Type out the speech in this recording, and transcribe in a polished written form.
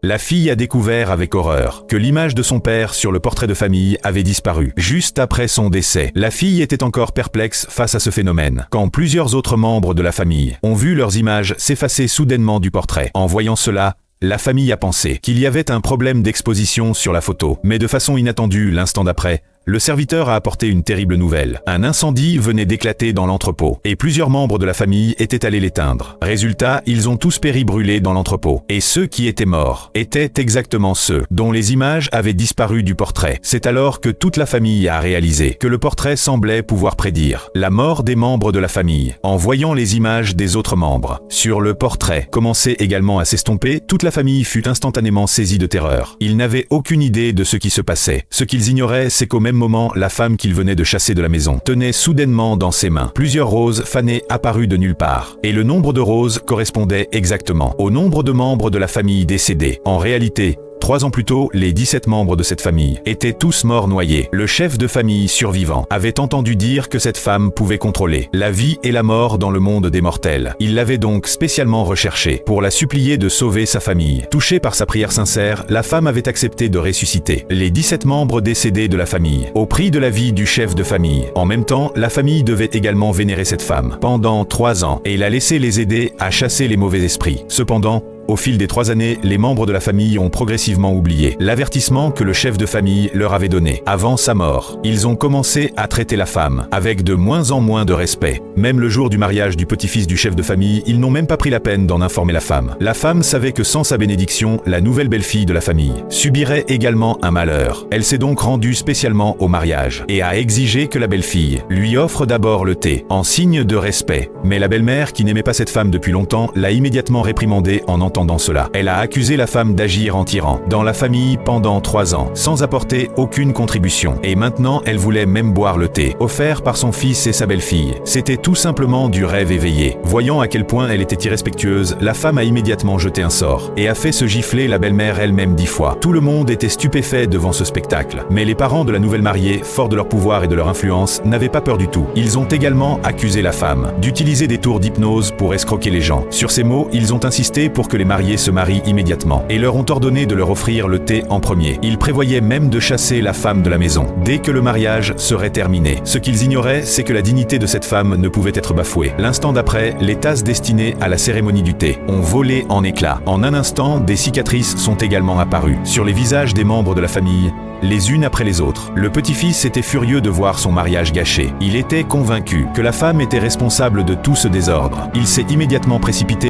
La fille a découvert avec horreur que l'image de son père sur le portrait de famille avait disparu. Juste après son décès, la fille était encore perplexe face à ce phénomène, quand plusieurs autres membres de la famille ont vu leurs images s'effacer soudainement du portrait. En voyant cela, la famille a pensé qu'il y avait un problème d'exposition sur la photo. Mais de façon inattendue, l'instant d'après, le serviteur a apporté une terrible nouvelle. Un incendie venait d'éclater dans l'entrepôt, et plusieurs membres de la famille étaient allés l'éteindre. Résultat, ils ont tous péri brûlés dans l'entrepôt. Et ceux qui étaient morts étaient exactement ceux dont les images avaient disparu du portrait. C'est alors que toute la famille a réalisé que le portrait semblait pouvoir prédire la mort des membres de la famille. En voyant les images des autres membres sur le portrait commencer également à s'estomper, toute la famille fut instantanément saisie de terreur. Ils n'avaient aucune idée de ce qui se passait. Ce qu'ils ignoraient, c'est qu'au même moment, la femme qu'ils venaient de chasser de la maison tenait soudainement dans ses mains plusieurs roses fanées apparues de nulle part. Et le nombre de roses correspondait exactement au nombre de membres de la famille décédés. En réalité, 3 ans plus tôt, les 17 membres de cette famille étaient tous morts noyés. Le chef de famille survivant avait entendu dire que cette femme pouvait contrôler la vie et la mort dans le monde des mortels. Il l'avait donc spécialement recherchée pour la supplier de sauver sa famille. Touchée par sa prière sincère, la femme avait accepté de ressusciter les 17 membres décédés de la famille, au prix de la vie du chef de famille. En même temps, la famille devait également vénérer cette femme pendant 3 ans et la laisser les aider à chasser les mauvais esprits. Cependant, au fil des 3 années, les membres de la famille ont progressivement oublié l'avertissement que le chef de famille leur avait donné avant sa mort. Ils ont commencé à traiter la femme avec de moins en moins de respect. Même le jour du mariage du petit-fils du chef de famille, ils n'ont même pas pris la peine d'en informer la femme. La femme savait que sans sa bénédiction, la nouvelle belle-fille de la famille subirait également un malheur. Elle s'est donc rendue spécialement au mariage et a exigé que la belle-fille lui offre d'abord le thé, en signe de respect. Mais la belle-mère, qui n'aimait pas cette femme depuis longtemps, l'a immédiatement réprimandée en entendant cela. Elle a accusé la femme d'agir en tyran dans la famille pendant 3 ans, sans apporter aucune contribution. Et maintenant, elle voulait même boire le thé, offert par son fils et sa belle-fille. C'était tout simplement du rêve éveillé. Voyant à quel point elle était irrespectueuse, la femme a immédiatement jeté un sort et a fait se gifler la belle-mère elle-même 10 fois. Tout le monde était stupéfait devant ce spectacle. Mais les parents de la nouvelle mariée, forts de leur pouvoir et de leur influence, n'avaient pas peur du tout. Ils ont également accusé la femme d'utiliser des tours d'hypnose pour escroquer les gens. Sur ces mots, ils ont insisté pour que les mariés se marient immédiatement et leur ont ordonné de leur offrir le thé en premier. Ils prévoyaient même de chasser la femme de la maison dès que le mariage serait terminé. Ce qu'ils ignoraient, c'est que la dignité de cette femme ne pouvait être bafouée. L'instant d'après, les tasses destinées à la cérémonie du thé ont volé en éclats. En un instant, des cicatrices sont également apparues sur les visages des membres de la famille, les unes après les autres. Le petit-fils était furieux de voir son mariage gâché. Il était convaincu que la femme était responsable de tout ce désordre. Il s'est immédiatement précipité